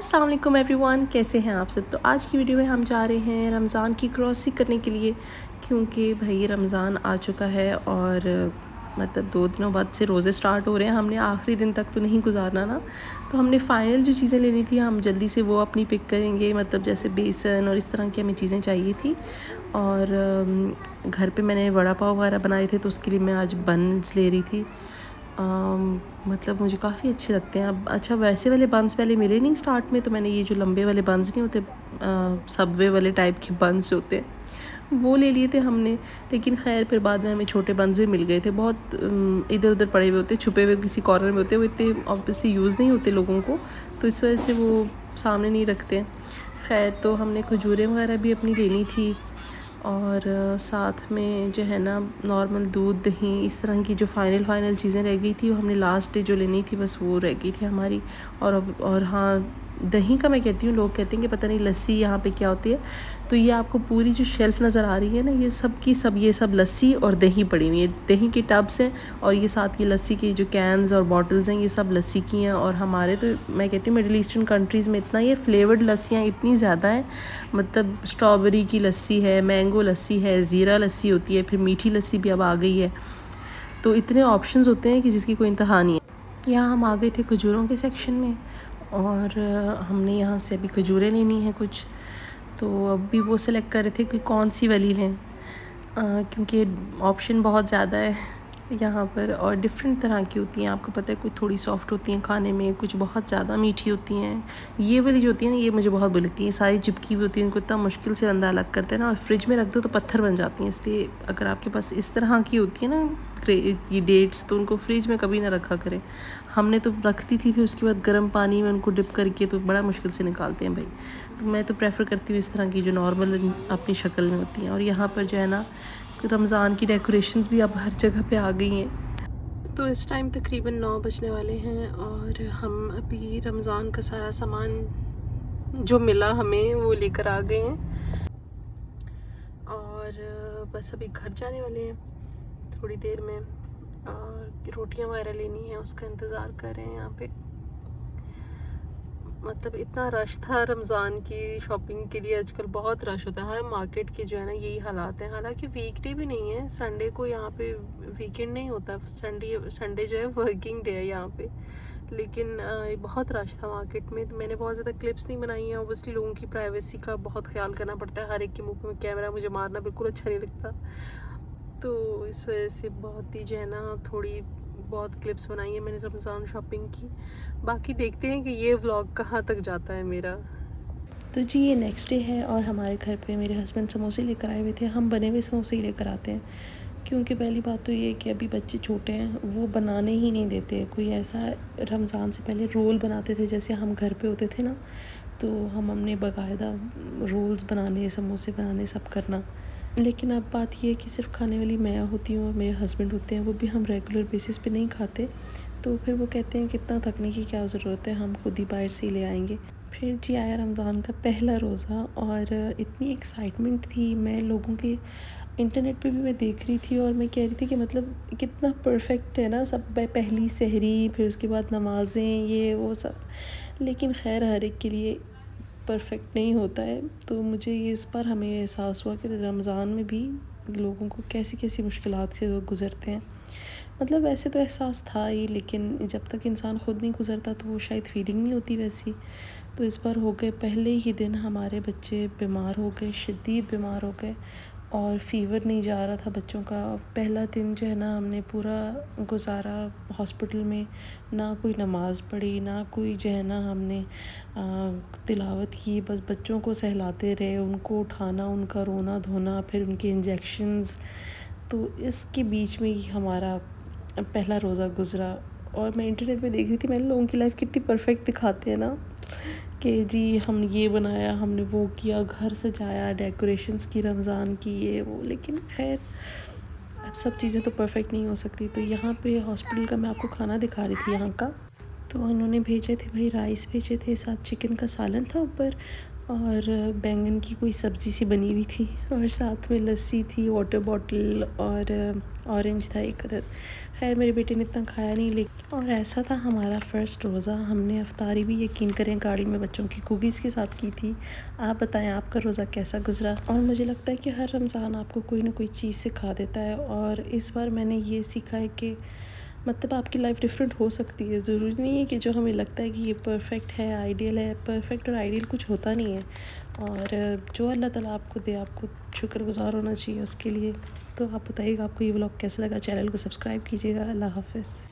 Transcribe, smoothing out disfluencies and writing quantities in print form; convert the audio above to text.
अस्सलाम वालेकुम एवरीवन, कैसे हैं आप सब। तो आज की वीडियो में हम जा रहे हैं रमज़ान की ग्रॉसरी करने के लिए, क्योंकि भाई रमज़ान आ चुका है और मतलब 2 दिनों बाद से रोज़े स्टार्ट हो रहे हैं। हमने आखिरी दिन तक तो नहीं गुजारना ना, तो हमने फ़ाइनल जो चीज़ें लेनी थी हम जल्दी से वो अपनी पिक करेंगे। मतलब जैसे बेसन और इस तरह की हमें चीज़ें चाहिए थी। और घर पे मैंने वड़ा पाव वगैरह बनाए थे, तो उसके लिए मैं आज बन्स ले रही थी। मतलब मुझे काफ़ी अच्छे लगते हैं। अब अच्छा, वैसे वाले बन्स पहले मिले नहीं स्टार्ट में, तो मैंने ये जो लंबे वाले बन्स नहीं होते, सबवे वाले टाइप के बन्स जो होते हैं वो ले लिए थे हमने। लेकिन खैर फिर बाद में हमें छोटे बन्स भी मिल गए थे, बहुत इधर उधर पड़े हुए होते, छुपे हुए किसी कॉर्नर में होते, वो इतने ऑब्वियसली यूज़ नहीं होते लोगों को, तो इस वजह से वो सामने नहीं रखते हैं। खैर तो हमने खजूरें वगैरह भी अपनी लेनी थी, और साथ में जो है ना नॉर्मल दूध दही इस तरह की जो फ़ाइनल चीज़ें रह गई थी, वो हमने लास्ट डे जो लेनी थी बस वो रह गई थी हमारी। और हाँ, दही का मैं कहती हूँ, लोग कहते हैं कि पता नहीं लस्सी यहाँ पे क्या होती है, तो ये आपको पूरी जो शेल्फ़ नज़र आ रही है ना, ये सब की सब ये सब लस्सी और दही पड़ी हुई है। दही के टब्स हैं और ये साथ ये लस्सी की जो कैन्स और बॉटल्स हैं, ये सब लस्सी की हैं। और हमारे तो मैं कहती हूँ मिडिल ईस्टर्न कंट्रीज़ में इतना ये फ्लेवर्ड लस्सियाँ इतनी ज़्यादा हैं। मतलब स्ट्रॉबेरी की लस्सी है, मैंगो लस्सी है, ज़ीरा लस्सी होती है, फिर मीठी लस्सी भी अब आ गई है। तो इतने ऑप्शंस होते हैं कि जिसकी कोई इंतहा नहीं है। यहाँ हम आ गए थे खजूरों के सेक्शन में, और हमने यहाँ से अभी खजूरें लेनी है कुछ, तो अभी वो सिलेक्ट कर रहे थे कि कौन सी वाली लें, क्योंकि ऑप्शन बहुत ज़्यादा है यहाँ पर, और डिफरेंट तरह की होती हैं। आपको पता है, कुछ थोड़ी सॉफ्ट होती हैं खाने में, कुछ बहुत ज़्यादा मीठी होती हैं। ये वाली जो होती है ना, ये मुझे बहुत बुरी लगती है। सारी चिपकी हुई होती हैं, इनको इतना मुश्किल से बंदा अलग करते हैं ना, और फ्रिज में रख दो तो पत्थर बन जाती हैं। इसलिए अगर आपके पास इस तरह की होती है ना ये डेट्स, तो उनको फ्रिज में कभी ना रखा करें। हमने तो रखती थी, फिर उसके बाद गर्म पानी में उनको डिप करके तो बड़ा मुश्किल से निकालते हैं भाई। तो मैं तो प्रेफर करती हूँ इस तरह की जो नॉर्मल अपनी शक्ल में होती हैं। और यहाँ पर जो है ना रमज़ान की डेकोरेशंस भी अब हर जगह पे आ गई हैं। तो इस टाइम तकरीबन 9 बजने वाले हैं, और हम अभी रमज़ान का सारा सामान जो मिला हमें वो लेकर आ गए हैं, और बस अभी घर जाने वाले हैं थोड़ी देर में, और रोटियां वगैरह लेनी है, उसका इंतज़ार कर रहे हैं यहाँ पे। मतलब इतना रश था रमज़ान की शॉपिंग के लिए, आजकल बहुत रश होता है मार्केट के, जो है ना यही हालात हैं। हालांकि वीकडे भी नहीं है, संडे को यहाँ पे वीकेंड नहीं होता, संडे जो है वर्किंग डे है यहाँ पे। लेकिन बहुत रश था मार्केट में। तो मैंने बहुत ज़्यादा क्लिप्स नहीं बनाई हैं, ओबियसली लोगों की प्राइवेसी का बहुत ख्याल करना पड़ता है। हर एक के मुँह में कैमरा मुझे मारना बिल्कुल अच्छा नहीं लगता, तो इस वजह से बहुत ही जो है ना थोड़ी बहुत क्लिप्स बनाई है मैंने रमज़ान शॉपिंग की। बाकी देखते हैं कि ये व्लॉग कहाँ तक जाता है मेरा। तो जी ये नेक्स्ट डे है, और हमारे घर पे मेरे हस्बैंड समोसे लेकर आए हुए थे। हम बने हुए समोसे ही लेकर आते हैं, क्योंकि पहली बात तो ये है कि अभी बच्चे छोटे हैं, वो बनाने ही नहीं देते। कोई ऐसा रमज़ान से पहले रोल बनाते थे, जैसे हम घर पे होते थे ना, तो हमने बाकायदा रोल्स बनाने, समोसे बनाने, सब करना। लेकिन अब बात ये है कि सिर्फ खाने वाली मैं होती हूँ और मेरे हस्बैंड होते हैं, वो भी हम रेगुलर बेसिस पे नहीं खाते। तो फिर वो कहते हैं कितना थकने की क्या ज़रूरत है, हम खुद ही बाहर से ही ले आएंगे। फिर जी आया रमज़ान का पहला रोज़ा, और इतनी एक्साइटमेंट थी। मैं लोगों के इंटरनेट पे भी मैं देख रही थी, और मैं कह रही थी कि मतलब कितना परफेक्ट है ना सब, पहली सहरी, फिर उसके बाद नमाज़ें, ये वो सब। लेकिन खैर हर एक के लिए परफेक्ट नहीं होता है। तो मुझे ये इस बार हमें एहसास हुआ कि रमज़ान में भी लोगों को कैसी कैसी मुश्किलात से लोग गुज़रते हैं। मतलब वैसे तो एहसास था ही, लेकिन जब तक इंसान ख़ुद नहीं गुज़रता तो वो शायद फीलिंग नहीं होती वैसी। तो इस बार हो गए पहले ही दिन हमारे बच्चे बीमार हो गए, शदीद बीमार हो गए, और फ़ीवर नहीं जा रहा था बच्चों का। पहला दिन जो है ना हमने पूरा गुजारा हॉस्पिटल में, ना कोई नमाज़ पढ़ी, ना कोई जो है ना हमने तिलावत की, बस बच्चों को सहलाते रहे, उनको उठाना, उनका रोना धोना, फिर उनके इंजेक्शंस। तो इसके बीच में ही हमारा पहला रोज़ा गुज़रा। और मैं इंटरनेट पे देख रही थी, मैंने लोगों की लाइफ कितनी परफेक्ट दिखाते हैं ना, कि जी हम ये बनाया, हमने वो किया, घर सजाया, डेकोरेशंस की रमज़ान की, ये वो। लेकिन खैर अब सब चीज़ें तो परफेक्ट नहीं हो सकती। तो यहाँ पे हॉस्पिटल का मैं आपको खाना दिखा रही थी यहाँ का। तो उन्होंने भेजे थे भाई, राइस भेजे थे, साथ चिकन का सालन था ऊपर, और बैंगन की कोई सब्ज़ी सी बनी हुई थी और साथ में लस्सी थी, वाटर बॉटल और ऑरेंज था एक अदद। खैर मेरे बेटे ने इतना खाया नहीं, लेकिन और ऐसा था हमारा फ़र्स्ट रोज़ा। हमने अफ्तारी भी यकीन करें गाड़ी में बच्चों की कुकीज़ के साथ की थी। आप बताएं आपका रोज़ा कैसा गुज़रा? और मुझे लगता है कि हर रमज़ान आपको कोई ना कोई चीज़ सिखा देता है, और इस बार मैंने ये सीखा है कि मतलब आपकी लाइफ डिफरेंट हो सकती है। ज़रूरी नहीं है कि जो हमें लगता है कि ये परफेक्ट है, आइडियल है। परफेक्ट और आइडियल कुछ होता नहीं है, और जो अल्लाह ताला आपको दे आपको शुक्रगुज़ार होना चाहिए उसके लिए। तो आप बताइएगा आपको ये व्लॉग कैसा लगा? चैनल को सब्सक्राइब कीजिएगा। अल्लाह हाफ़िज़।